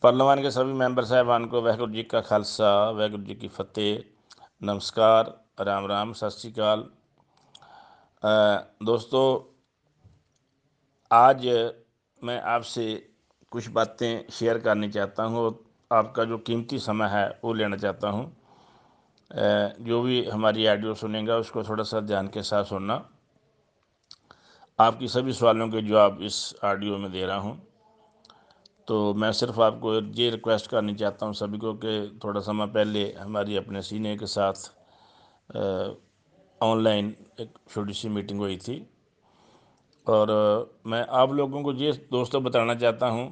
पार्लियामान के सभी मैंबर साहिबान को वाहिगुरू जी का खालसा वाहिगुरू जी की फतेह। नमस्कार, राम राम, सत श्री अकाल। दोस्तों, आज मैं आपसे कुछ बातें शेयर करनी चाहता हूँ और आपका जो कीमती समय है वो लेना चाहता हूँ। जो भी हमारी ऑडियो सुनेगा उसको थोड़ा सा ध्यान के साथ सुनना। आपकी सभी सवालों के जवाब इस ऑडियो में दे रहा हूँ। तो मैं सिर्फ आपको ये रिक्वेस्ट करनी चाहता हूँ सभी को कि थोड़ा समय पहले हमारी अपने सीनियर के साथ ऑनलाइन एक छोटी सी मीटिंग हुई थी और मैं आप लोगों को ये दोस्तों बताना चाहता हूँ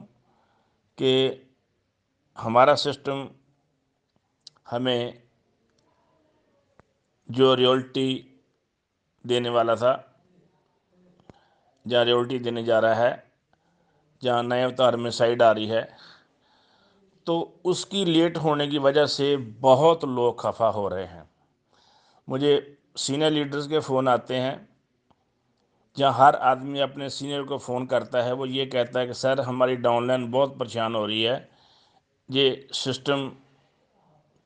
कि हमारा सिस्टम हमें जो रॉयल्टी देने वाला था, जहाँ रॉयल्टी देने जा रहा है, जहाँ नए अवतार में साइड आ रही है, तो उसकी लेट होने की वजह से बहुत लोग खफा हो रहे हैं। मुझे सीनियर लीडर्स के फ़ोन आते हैं जहाँ हर आदमी अपने सीनियर को फ़ोन करता है, वो ये कहता है कि सर हमारी डाउनलाइन बहुत परेशान हो रही है, ये सिस्टम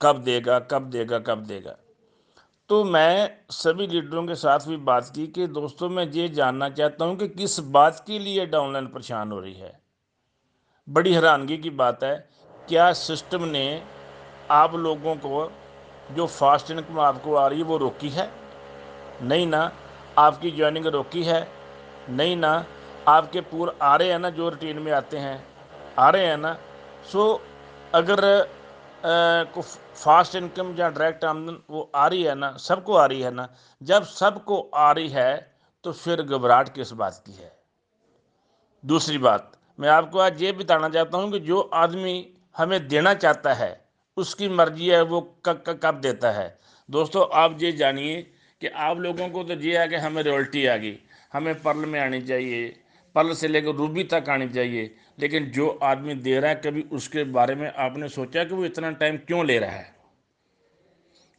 कब देगा कब देगा कब देगा। तो मैं सभी लीडरों के साथ भी बात की कि दोस्तों मैं ये जानना चाहता हूँ कि किस बात के लिए डाउनलाइन परेशान हो रही है। बड़ी हैरानगी की बात है, क्या सिस्टम ने आप लोगों को जो फास्ट इनकम आपको आ रही है वो रोकी है? नहीं ना। आपकी ज्वाइनिंग रोकी है? नहीं ना। आपके पूरे आ रहे हैं ना, जो रूटीन में आते हैं आ रहे हैं ना। सो अगर को फास्ट इनकम या डायरेक्ट आमदन वो आ रही है ना, सबको आ रही है ना, जब सबको आ रही है तो फिर घबराहट किस बात की है? दूसरी बात मैं आपको आज ये बताना चाहता हूँ कि जो आदमी हमें देना चाहता है उसकी मर्जी है वो कब देता है। दोस्तों आप ये जानिए कि आप लोगों को तो ये है कि हमें रॉयल्टी आ गई, हमें पर्ल में आनी चाहिए, पर्ल से लेकर रूबी तक आनी चाहिए, लेकिन जो आदमी दे रहा है कभी उसके बारे में आपने सोचा कि वो इतना टाइम क्यों ले रहा है?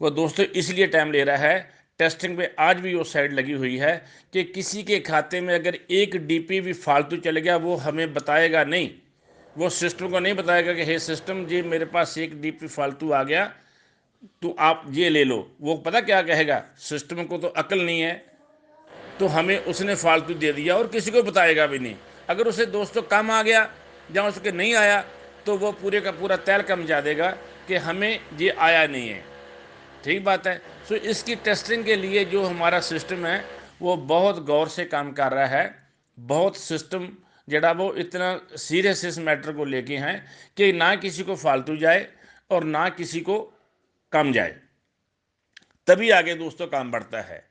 वो दोस्तों इसलिए टाइम ले रहा है, टेस्टिंग पे आज भी वो साइड लगी हुई है कि किसी के खाते में अगर एक डीपी भी फालतू चल गया वो हमें बताएगा नहीं, वो सिस्टम को नहीं बताएगा कि हे सिस्टम जी मेरे पास एक डीपी फालतू आ गया तो आप ये ले लो। वो पता क्या कहेगा, सिस्टम को तो अकल नहीं है, तो हमें उसने फालतू दे दिया और किसी को बताएगा भी नहीं। अगर उसे दोस्तों कम आ गया जहाँ उसके नहीं आया तो वो पूरे का पूरा तहलका मचा देगा कि हमें ये आया नहीं है। ठीक बात है। सो इसकी टेस्टिंग के लिए जो हमारा सिस्टम है वो बहुत गौर से काम कर रहा है। बहुत सिस्टम जड़ा वो इतना सीरियस इस मैटर को लेके हैं कि ना किसी को फालतू जाए और ना किसी को कम जाए, तभी आगे दोस्तों काम बढ़ता है।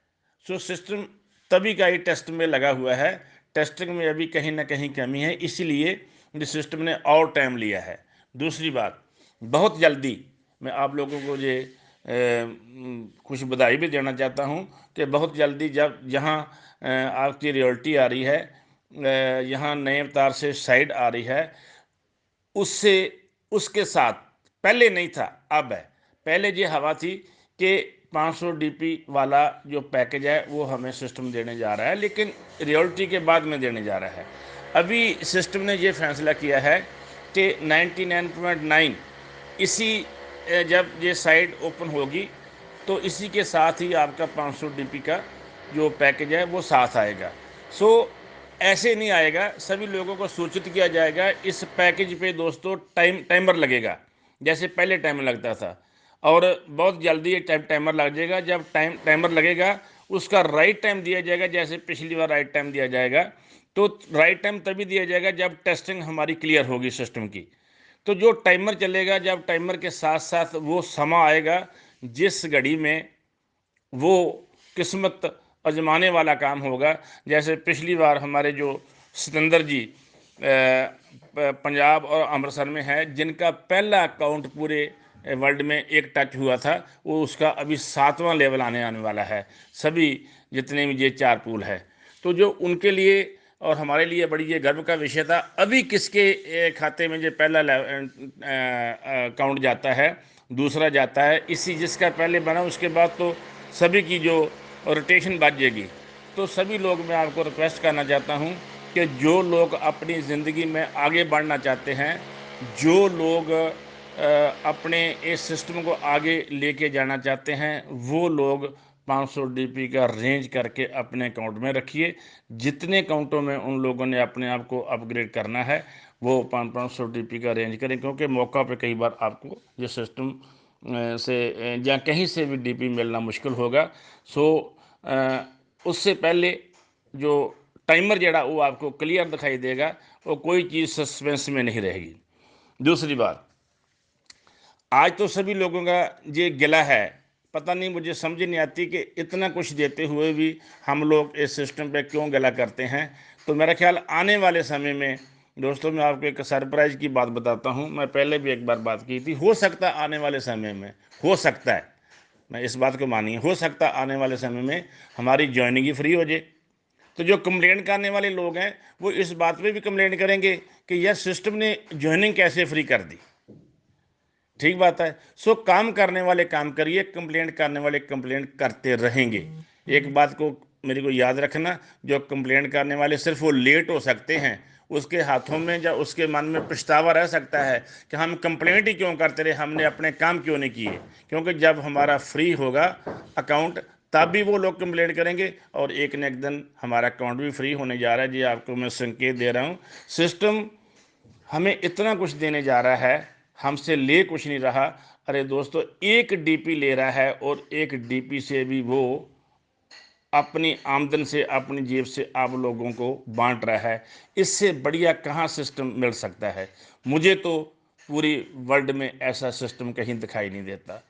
सो सिस्टम तभी का ही टेस्ट में लगा हुआ है। टेस्टिंग में अभी कहीं ना कहीं कमी है, इसीलिए इस सिस्टम ने और टाइम लिया है। दूसरी बात, बहुत जल्दी मैं आप लोगों को ये कुछ बधाई भी देना चाहता हूँ कि बहुत जल्दी जब यहाँ आपकी रियल्टी आ रही है, यहाँ नए अवतार से साइड आ रही है, उससे उसके साथ पहले नहीं था अब है। पहले ये हवा थी कि 500 डीपी वाला जो पैकेज है वो हमें सिस्टम देने जा रहा है, लेकिन रियल्टी के बाद में देने जा रहा है। अभी सिस्टम ने ये फैसला किया है कि 99.9 इसी जब ये साइट ओपन होगी तो इसी के साथ ही आपका 500 डीपी का जो पैकेज है वो साथ आएगा। सो ऐसे नहीं आएगा, सभी लोगों को सूचित किया जाएगा। इस पैकेज पे दोस्तों टाइमर लगेगा जैसे पहले टाइमर लगता था, और बहुत जल्दी ये टाइमर लग जाएगा। जब टाइमर लगेगा उसका राइट टाइम दिया जाएगा, जैसे पिछली बार राइट टाइम दिया जाएगा। तो राइट टाइम तभी दिया जाएगा जब टेस्टिंग हमारी क्लियर होगी सिस्टम की। तो जो टाइमर चलेगा, जब टाइमर के साथ साथ वो समा आएगा जिस घड़ी में वो किस्मत आजमाने वाला काम होगा। जैसे पिछली बार हमारे जो सिकंदर जी पंजाब और अमृतसर में है, जिनका पहला अकाउंट पूरे वर्ल्ड में एक टच हुआ था, वो उसका अभी 7वां लेवल आने वाला है। सभी जितने भी ये 4 पूल है, तो जो उनके लिए और हमारे लिए बड़ी ये गर्व का विषय था। अभी किसके खाते में जो पहला अकाउंट जाता है, दूसरा जाता है, इसी जिसका पहले बना उसके बाद तो सभी की जो रोटेशन बच जाएगी। तो सभी लोग मैं आपको रिक्वेस्ट करना चाहता हूँ कि जो लोग अपनी ज़िंदगी में आगे बढ़ना चाहते हैं जो लोग अपने इस सिस्टम को आगे लेके जाना चाहते हैं वो लोग 500 डीपी का रेंज करके अपने अकाउंट में रखिए। जितने अकाउंटों में उन लोगों ने अपने आप को अपग्रेड करना है वो 500 डीपी का रेंज करें, क्योंकि मौका पे कई बार आपको ये सिस्टम से या कहीं से भी डीपी मिलना मुश्किल होगा। सो उससे पहले जो टाइमर जड़ा वो आपको क्लियर दिखाई देगा, वो कोई चीज़ सस्पेंस में नहीं रहेगी। दूसरी बात, आज तो सभी लोगों का ये गिला है, पता नहीं, मुझे समझ नहीं आती कि इतना कुछ देते हुए भी हम लोग इस सिस्टम पे क्यों गिला करते हैं। तो मेरा ख्याल आने वाले समय में दोस्तों, मैं आपको एक सरप्राइज की बात बताता हूँ। मैं पहले भी एक बार बात की थी, हो सकता है आने वाले समय में, हो सकता है, मैं इस बात को मानिए, हो सकता है आने वाले समय में हमारी ज्वाइनिंग ही फ्री हो जाए। तो जो कंप्लेंट करने वाले लोग हैं वो इस बात पे भी कंप्लेंट करेंगे कि यह सिस्टम ने ज्वाइनिंग कैसे फ्री कर दी। ठीक बात है। सो काम करने वाले काम करिए, कंप्लेंट करने वाले कंप्लेंट करते रहेंगे। एक बात को मेरे को याद रखना, जो कंप्लेंट करने वाले सिर्फ वो लेट हो सकते हैं, उसके हाथों में या उसके मन में पछतावा रह सकता है कि हम कंप्लेंट ही क्यों करते रहे, हमने अपने काम क्यों नहीं किए। क्योंकि जब हमारा फ्री होगा अकाउंट तब भी वो लोग कंप्लेंट करेंगे, और एक न एक दिन हमारा अकाउंट भी फ्री होने जा रहा है। जी आपको मैं संकेत दे रहा हूँ, सिस्टम हमें इतना कुछ देने जा रहा है, हमसे ले कुछ नहीं रहा। अरे दोस्तों, एक डीपी ले रहा है और एक डीपी से भी वो अपनी आमदन से, अपनी जेब से आप लोगों को बांट रहा है। इससे बढ़िया कहाँ सिस्टम मिल सकता है। मुझे तो पूरी वर्ल्ड में ऐसा सिस्टम कहीं दिखाई नहीं देता।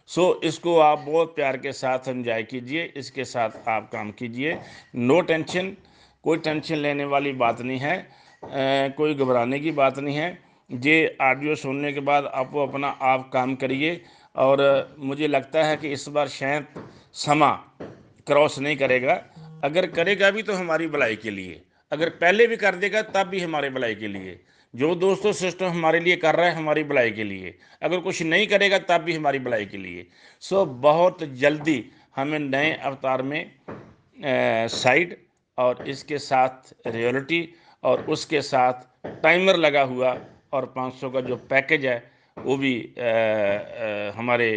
सो इसको आप बहुत प्यार के साथ एंजॉय कीजिए, इसके साथ आप काम कीजिए। नो टेंशन, कोई टेंशन लेने वाली बात नहीं है, कोई घबराने की बात नहीं है। ये ऑडियो सुनने के बाद आप वो अपना आप काम करिए। और मुझे लगता है कि इस बार शायद समा क्रॉस नहीं करेगा। अगर करेगा भी तो हमारी भलाई के लिए, अगर पहले भी कर देगा तब भी हमारे भलाई के लिए। जो दोस्तों सिस्टम हमारे लिए कर रहा है हमारी भलाई के लिए, अगर कुछ नहीं करेगा तब भी हमारी भलाई के लिए। सो बहुत जल्दी हमें नए अवतार में साइड और इसके साथ रियलिटी और उसके साथ टाइमर लगा हुआ और 500 का जो पैकेज है वो भी हमारे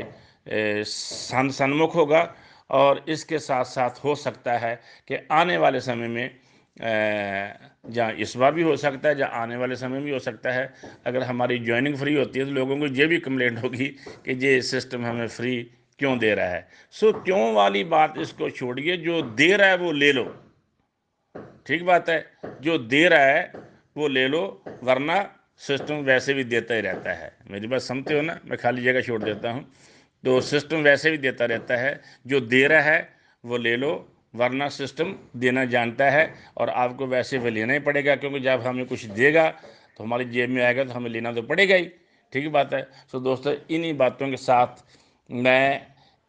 सन्मुख होगा। और इसके साथ साथ हो सकता है कि आने वाले समय में जहाँ इस बार भी हो सकता है, जहाँ आने वाले समय में भी हो सकता है, अगर हमारी ज्वाइनिंग फ्री होती है तो लोगों को ये भी कंप्लेंट होगी कि ये सिस्टम हमें फ्री क्यों दे रहा है। सो क्यों वाली बात इसको छोड़िए, जो दे रहा है वो ले लो। ठीक बात है, जो दे रहा है वो ले लो, वरना सिस्टम वैसे भी देता ही रहता है। मेरी बात समझते हो ना, मैं खाली जगह छोड़ देता हूँ। तो सिस्टम वैसे भी देता रहता है, जो दे रहा है वो ले लो, वरना सिस्टम देना जानता है और आपको वैसे भी लेना ही पड़ेगा, क्योंकि जब हमें कुछ देगा तो हमारी जेब में आएगा तो हमें लेना तो पड़ेगा ही। ठीक बात है। सो दोस्तों, इन्हीं बातों के साथ मैं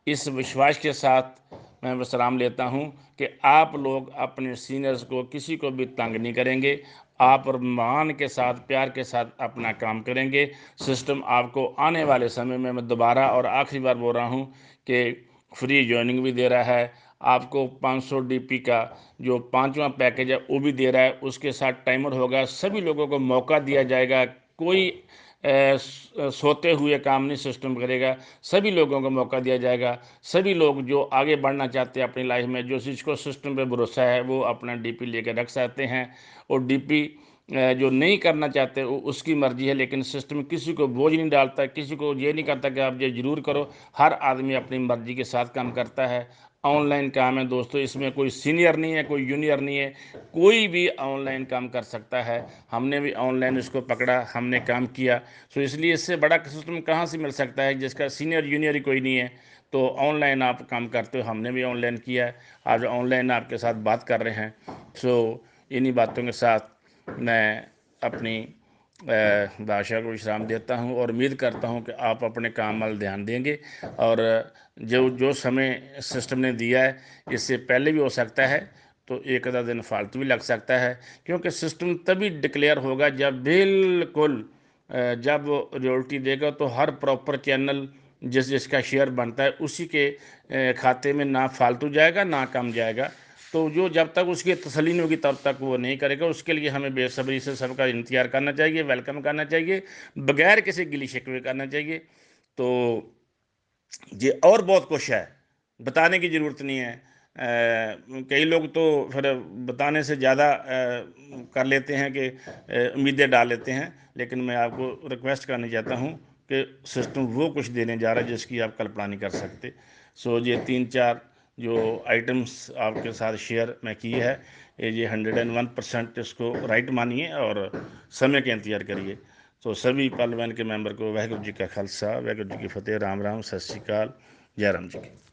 इस विश्वास के साथ मैं विश्राम लेता हूं कि आप लोग अपने सीनियर्स को किसी को भी तंग नहीं करेंगे, आप मान के साथ, प्यार के साथ अपना काम करेंगे। सिस्टम आपको आने वाले समय में, मैं दोबारा और आखिरी बार बोल रहा हूं कि फ्री ज्वाइनिंग भी दे रहा है आपको। 500 डीपी का जो 5वां पैकेज है वो भी दे रहा है, उसके साथ टाइमर होगा, सभी लोगों को मौका दिया जाएगा। कोई सोते हुए काम नहीं सिस्टम करेगा, सभी लोगों को मौका दिया जाएगा। सभी लोग जो आगे बढ़ना चाहते हैं अपनी लाइफ में, जो जिसको सिस्टम पे भरोसा है, वो अपना डीपी लेकर रख सकते हैं। और डीपी जो नहीं करना चाहते वो उसकी मर्जी है, लेकिन सिस्टम किसी को बोझ नहीं डालता, किसी को ये नहीं करता कि आप ये ज़रूर करो। हर आदमी अपनी मर्जी के साथ काम करता है। ऑनलाइन काम है दोस्तों, इसमें कोई सीनियर नहीं है, कोई जूनियर नहीं है, कोई भी ऑनलाइन काम कर सकता है। हमने भी ऑनलाइन इसको पकड़ा, हमने काम किया। सो इसलिए इससे बड़ा सिस्टम कहाँ से मिल सकता है जिसका सीनियर जूनियर ही कोई नहीं है। तो ऑनलाइन आप काम करते हो, हमने भी ऑनलाइन किया है, आज ऑनलाइन आपके साथ बात कर रहे हैं। सो इन्हीं बातों के साथ मैं अपनी भाषा को विश्राम देता हूँ और उम्मीद करता हूँ कि आप अपने काम वाल ध्यान देंगे। और जो जो समय सिस्टम ने दिया है, इससे पहले भी हो सकता है, तो एक आधा दिन फालतू भी लग सकता है, क्योंकि सिस्टम तभी डिक्लेयर होगा जब बिल्कुल जब रॉयल्टी देगा तो हर प्रॉपर चैनल जिसका शेयर बनता है उसी के खाते में ना फालतू जाएगा ना कम जाएगा। तो जो जब तक उसकी तसल्ली नहीं होगी तब तक वो नहीं करेगा। उसके लिए हमें बेसब्री से सबका इंतज़ार करना चाहिए, वेलकम करना चाहिए, बगैर किसी गिली शिकवे करना चाहिए। तो ये और बहुत कुछ है, बताने की ज़रूरत नहीं है। कई लोग तो फिर बताने से ज़्यादा कर लेते हैं कि उम्मीदें डाल लेते हैं, लेकिन मैं आपको रिक्वेस्ट करना चाहता हूँ कि सिस्टम वो कुछ देने जा रहा है जिसकी आप कल्पना नहीं कर सकते। सो ये 3-4 जो आइटम्स आपके साथ शेयर मैं की है, ये 101% इसको राइट मानिए और समय का इंतज़ार करिए। तो सभी पार्लियामेंट के मेंबर को वाहिगुरू जी का खालसा, वाहिगुरू जी की फतेह, राम राम, सत श्री अकाल, जय राम जी की।